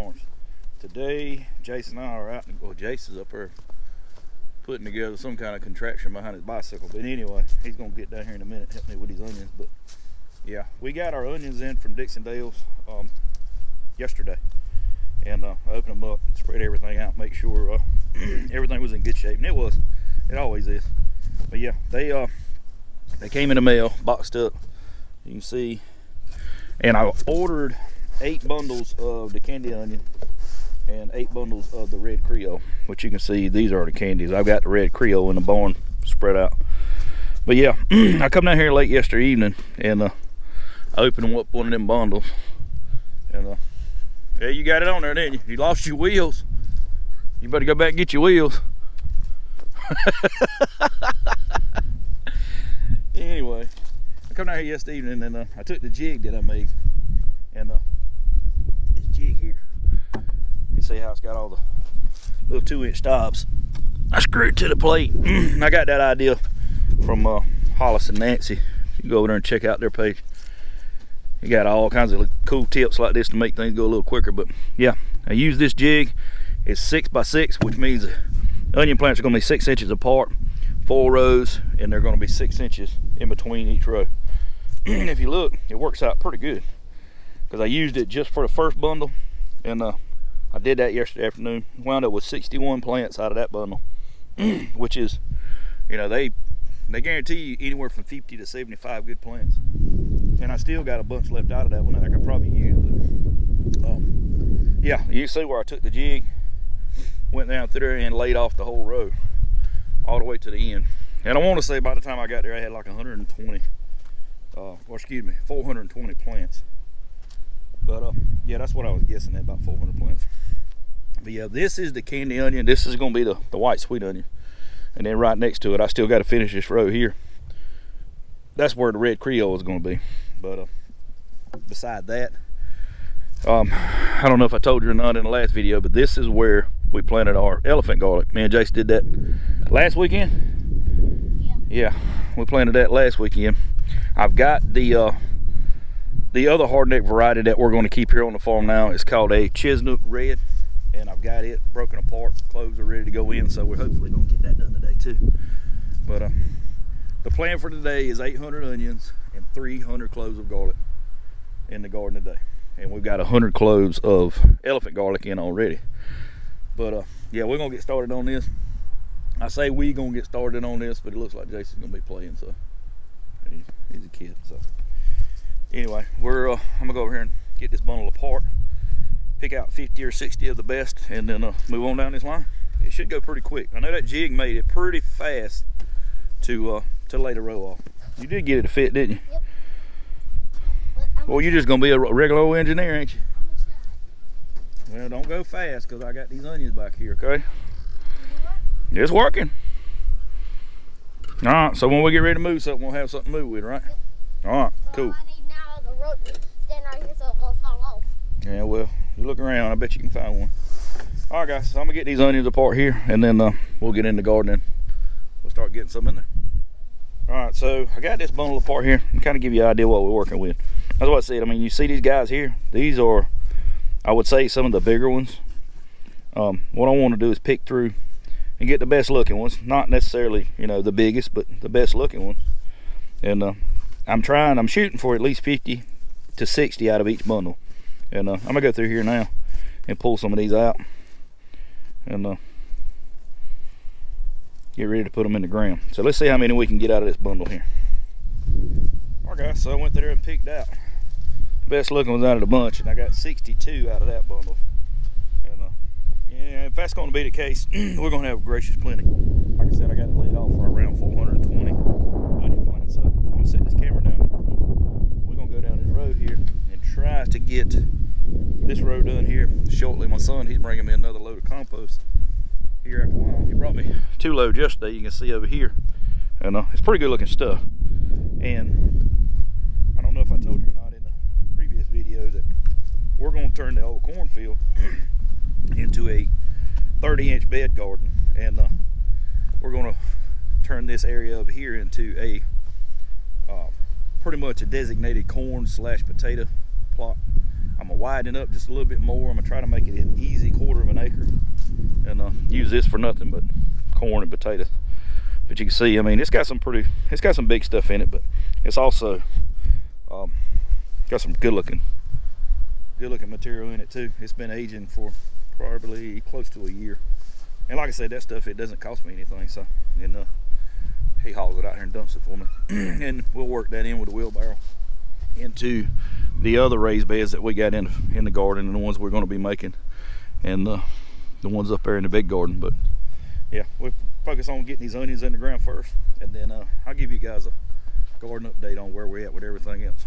Farms. Today, Jace and I are out, well, Jace is up there putting together some kind of contraption behind his bicycle. But anyway, he's gonna get down here in a minute, help me with these onions. But yeah, we got our onions in from Dixondale's yesterday, and I opened them up, spread everything out, make sure everything was in good shape, and it was. It always is. But yeah, they came in the mail, boxed up. You can see, and I ordered 8 bundles of the candy onion and 8 bundles of the Red Creole, which you can see these are the candies. I've got the Red Creole in the barn spread out. But yeah, I come down here late yesterday evening and I opened up one of them bundles, and yeah, you got it on there, didn't you? You lost your wheels. You better go back and get your wheels. Anyway, I come down here yesterday evening and I took the jig that I made, and this jig here, you see how it's got all the little 2-inch stops. I screwed it to the plate. I got that idea from Hollis and Nancy. You can go over there and check out their page. You got all kinds of cool tips like this to make things go a little quicker. But yeah, I use this jig. It's 6x6, which means the onion plants are going to be 6 inches apart, 4 rows, and they're going to be 6 inches in between each row. If you look, it works out pretty good, because I used it just for the first bundle, and I did that yesterday afternoon. Wound up with 61 plants out of that bundle, which is, you know, they guarantee you anywhere from 50 to 75 good plants. And I still got a bunch left out of that one that I could probably use. But yeah, you see where I took the jig, went down through there and laid off the whole row all the way to the end. And I want to say by the time I got there, I had like 120, or excuse me, 420 plants. But yeah, that's what I was guessing at, about 400 plants. But yeah, this is the candy onion. This is going to be the white sweet onion. And then right next to it, I still got to finish this row here. That's where the Red Creole is going to be. But beside that, I don't know if I told you or not in the last video, but this is where we planted our elephant garlic. Me and Jace did that last weekend. Yeah, we planted that last weekend. I've got the other hardneck variety that we're going to keep here on the farm now. It's called a Chinook Red, and I've got it broken apart. Cloves are ready to go in, so we're hopefully going to get that done today too. But the plan for today is 800 onions and 300 cloves of garlic in the garden today. And we've got 100 cloves of elephant garlic in already. But yeah, we're gonna get started on this. I say we gonna get started on this, but it looks like Jason's gonna be playing, so he's a kid. So anyway, I'm gonna go over here and get this bundle apart, pick out 50 or 60 of the best, and then move on down this line. It should go pretty quick. I know that jig made it pretty fast to lay the row off. You did get it to fit, didn't you? Yep. Well, you're just gonna be a regular old engineer, ain't you? Well, don't go fast, because I got these onions back here, okay? It's working. All right, so when we get ready to move something, we'll have something to move with, right? Yep. All right, cool. I need now the rope to stand right here so it won't fall off. Yeah, well, you look around, I bet you can find one. All right, guys, so I'm gonna get these onions apart here, and then we'll get in the garden and we'll start getting some in there. All right, so I got this bundle apart here and kind of give you an idea what we're working with. That's what I said. I mean, you see these guys here? These are, I would say, some of the bigger ones. What I want to do is pick through and get the best looking ones. Not necessarily, you know, the biggest, but the best looking ones. And I'm shooting for at least 50 to 60 out of each bundle. And I'm gonna go through here now and pull some of these out and get ready to put them in the ground. So let's see how many we can get out of this bundle here. All right, guys, so I went through there and picked out the best looking ones out of the bunch, and I got 62 out of that bundle. And yeah, if that's going to be the case, we're going to have gracious plenty. Like I said, I got it laid off for around 420 onion plants. So I'm going to set this camera down. We're going to go down this road here and try to get this row done here shortly. My son, he's bringing me another load of compost here after a while. He brought me 2 loads yesterday, you can see over here, and it's pretty good looking stuff. And I don't know if I told you or not in the previous video that we're going to turn the old cornfield into a 30-inch bed garden, and we're going to turn this area over here into a pretty much a designated corn / potato plot. I'm gonna widen it up just a little bit more. I'm gonna try to make it an easy 1/4 of an acre, and use this for nothing but corn and potatoes. But you can see, I mean, it's got some big stuff in it, but it's also got some good looking material in it too. It's been aging for probably close to a year. And like I said, that stuff, it doesn't cost me anything. So, and he hauls it out here and dumps it for me. And we'll work that in with a wheelbarrow into the other raised beds that we got in the garden, and the ones we're going to be making, and the ones up there in the big garden. But yeah, we'll focus on getting these onions in the ground first, and then I'll give you guys a garden update on where we're at with everything else.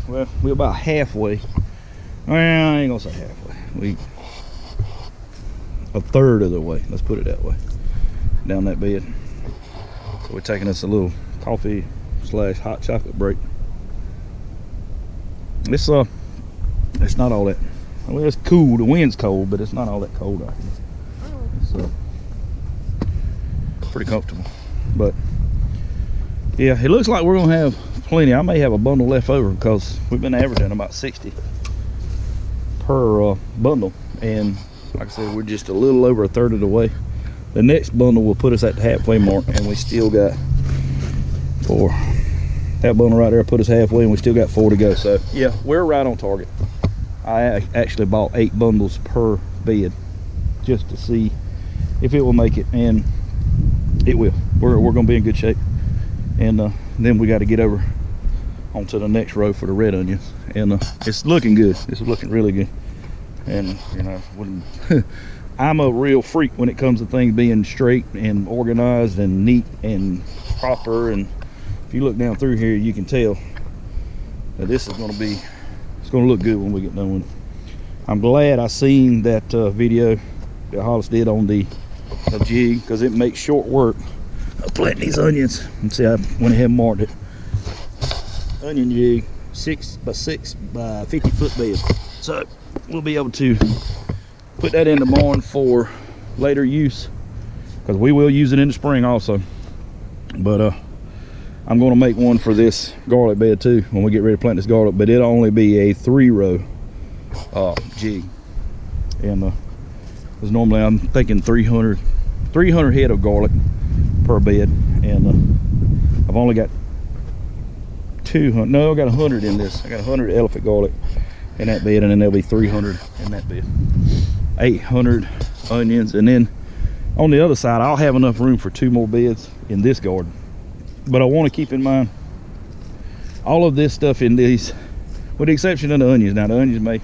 Well, we're about halfway. Well, I ain't gonna say halfway. We a third of the way. Let's put it that way. Down that bed. So we're taking us a little coffee / hot chocolate break. It's not all that. Well, it's cool. The wind's cold, but it's not all that cold out here. It's pretty comfortable. But yeah, it looks like we're gonna have plenty. I may have a bundle left over because we've been averaging about 60 per bundle, and like I said, we're just a little over a third of the way. The next bundle will put us at the halfway mark, and we still got 4. That bundle right there put us halfway, and we still got 4 to go. So yeah, we're right on target. I actually bought 8 bundles per bed just to see if it will make it, and it will. We're gonna be in good shape. And then we got to get over onto the next row for the red onions, and it's looking good. It's looking really good. And you know, I'm a real freak when it comes to things being straight and organized and neat and proper. And if you look down through here, you can tell that this is going to be, it's going to look good when we get done with it. I'm glad I seen that video that Hollis did on the jig, because it makes short work of planting these onions. And see, I went ahead and marked it. Onion jig, 6 by 6 by 50 foot bed. So we'll be able to put that in the barn for later use, because we will use it in the spring also. But I'm going to make one for this garlic bed too when we get ready to plant this garlic, but it'll only be a 3-row jig. And because normally I'm thinking 300 head of garlic per bed, and I've only got 200, no, I got 100 in this. I got 100 elephant garlic in that bed, and then there'll be 300 in that bed. 800 onions, and then on the other side I'll have enough room for 2 more beds in this garden. But I want to keep in mind all of this stuff in these, with the exception of the onions. Now the onions may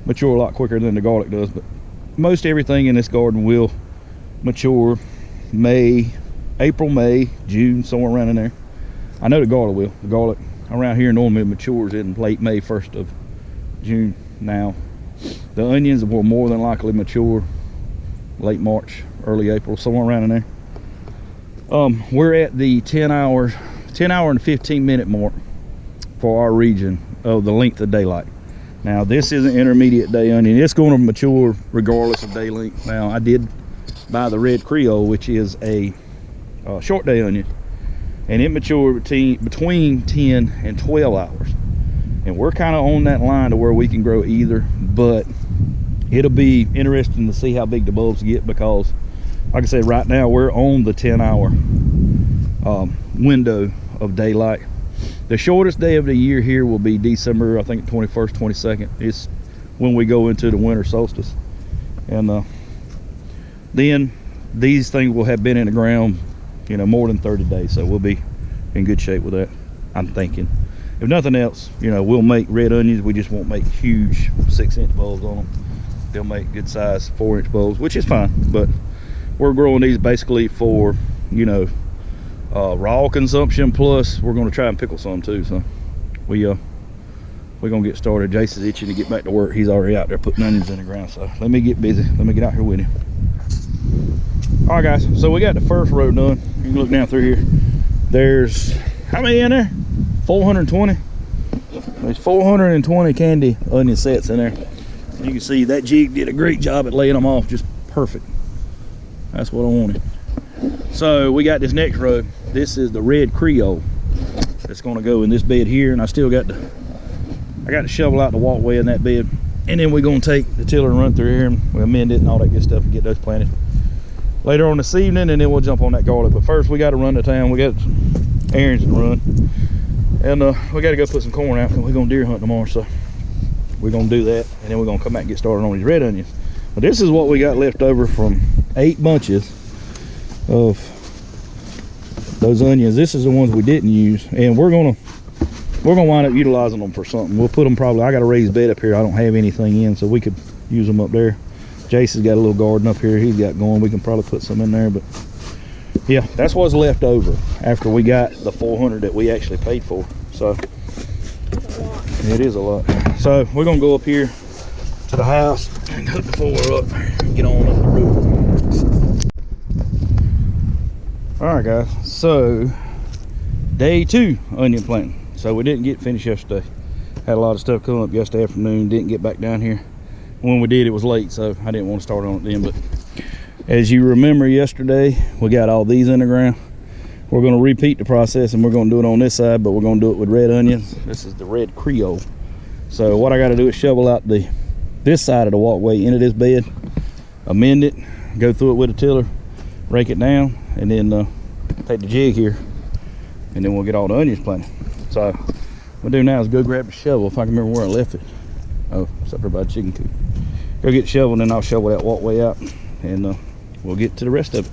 mature a lot quicker than the garlic does, but most everything in this garden will mature April, May, June, somewhere around in there. I know the garlic will. The garlic around here normally matures in late May, 1st of June. Now the onions will more than likely mature late March, early April, somewhere around in there. We're at the 10 hour and 15 minute mark, for our region of the length of daylight. Now this is an intermediate day onion. It's going to mature regardless of day length. Now I did buy the Red Creole, which is a short day onion, and it matured between 10 and 12 hours. And we're kind of on that line to where we can grow either, but it'll be interesting to see how big the bulbs get, because like I said, right now we're on the 10-hour window of daylight. The shortest day of the year here will be December, I think 21st, 22nd. It's when we go into the winter solstice. And then these things will have been in the ground, you know, more than 30 days. So we'll be in good shape with that, I'm thinking. If nothing else, you know, we'll make red onions. We just won't make huge 6-inch bulbs on them. They'll make good size 4-inch bulbs, which is fine. But we're growing these basically for, you know, raw consumption, plus we're going to try and pickle some too. So we're gonna get started. Jace is itching to get back to work. He's already out there putting onions in the ground, so let me get busy. Let me get out here with him. All right guys, so we got the first row done. You can look down through here. There's how many in there? 420. There's 420 candy onion sets in there. You can see that Jig did a great job at laying them off, just perfect. That's what I wanted. So we got this next row. This is the Red Creole that's going to go in this bed here, and I still got to shovel out the walkway in that bed, and then we're going to take the tiller and run through here, and we'll amend it and all that good stuff and get those planted later on this evening, and then we'll jump on that garlic. But first we got to run to town. We got errands to run, and we got to go put some corn out, and we're going to deer hunt tomorrow, so we're going to do that, and then we're going to come back and get started on these red onions. But this is what we got left over from 8 bunches of those onions. This is the ones we didn't use, and we're gonna wind up utilizing them for something. We'll put them probably, I got a raised bed up here. I don't have anything in, so we could use them up there. Jace has got a little garden up here he's got going. We can probably put some in there. But yeah, that's what's left over after we got the 400 that we actually paid for. So it is a lot. So we're gonna go up here to the house and hook the 4 up and get on up the road. All right guys, so day 2 onion planting. So we didn't get finished yesterday. Had a lot of stuff come up yesterday afternoon, didn't get back down here. When we did, it was late, so I didn't want to start on it then. But as you remember yesterday, we got all these in the ground. We're going to repeat the process, and we're going to do it on this side, but we're going to do it with red onions. This is the Red Creole. So what I got to do is shovel out this side of the walkway into this bed, amend it, go through it with a tiller, rake it down, and then take the Jig here, and then we'll get all the onions planted. So what we'll do now is go grab the shovel, if I can remember where I left it. Oh, it's up there by the chicken coop. Go get the shovel, and then I'll shovel that walkway out, and we'll get to the rest of it.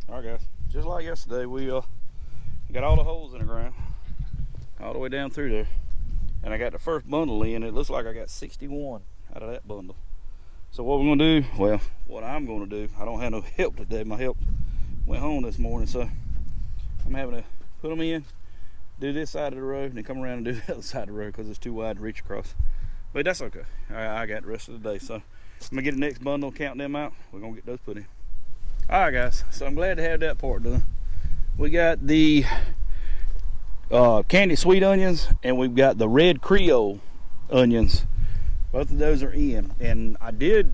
All right guys, just like yesterday, we got all the holes in the ground. all the way down through there. And I got the first bundle in. It looks like I got 61 out of that bundle. So what we're gonna do, well, what I'm gonna do, I don't have no help today. My help went home this morning, so I'm having to put them in, do this side of the road, and then come around and do the other side of the road because it's too wide to reach across. But that's okay. I got the rest of the day, so I'm gonna get the next bundle, count them out. We're gonna get those put in. All right, guys. So I'm glad to have that part done. We got the candy sweet onions, and we've got the Red Creole onions. Both of those are in, and I did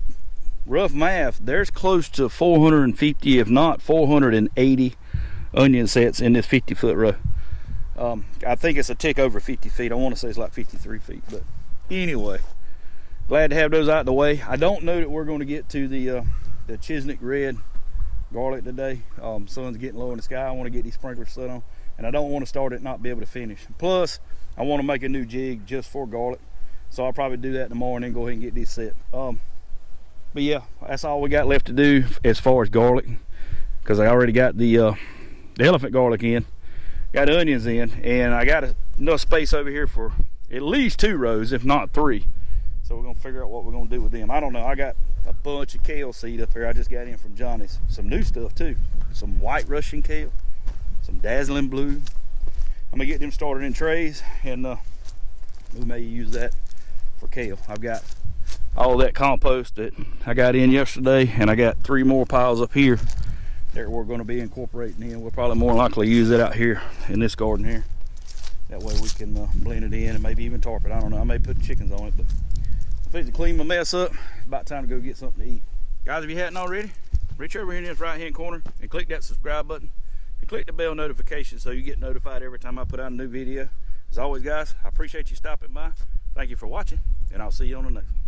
rough math. There's close to 450, if not 480 onion sets in this 50-foot row. I think it's a tick over 50 feet. I want to say it's like 53 feet, but anyway, glad to have those out of the way. I don't know that we're going to get to the Chisnick red garlic today. Sun's getting low in the sky. I want to get these sprinklers set on, and I don't want to start it and not be able to finish. Plus, I want to make a new jig just for garlic, so I'll probably do that tomorrow and then go ahead and get these set. But yeah, that's all we got left to do as far as garlic, because I already got the elephant garlic in, got onions in, and I got enough space over here for at least 2 rows, if not 3. So we're gonna figure out what we're gonna do with them. I don't know. I got a bunch of kale seed up here I just got in from Johnny's. Some new stuff too. Some white Russian kale, some dazzling blue. I'm gonna get them started in trays, and we may use that for kale. I've got all that compost that I got in yesterday, and I got 3 more piles up here that we're going to be incorporating in. We'll probably more likely use it out here in this garden here. That way we can blend it in and maybe even tarp it. I don't know. I may put chickens on it, but if I to clean my mess up, it's about time to go get something to eat. Guys, if you hadn't already, reach over here in this right hand corner and click that subscribe button and click the bell notification so you get notified every time I put out a new video. As always, guys, I appreciate you stopping by. Thank you for watching, and I'll see you on the next one.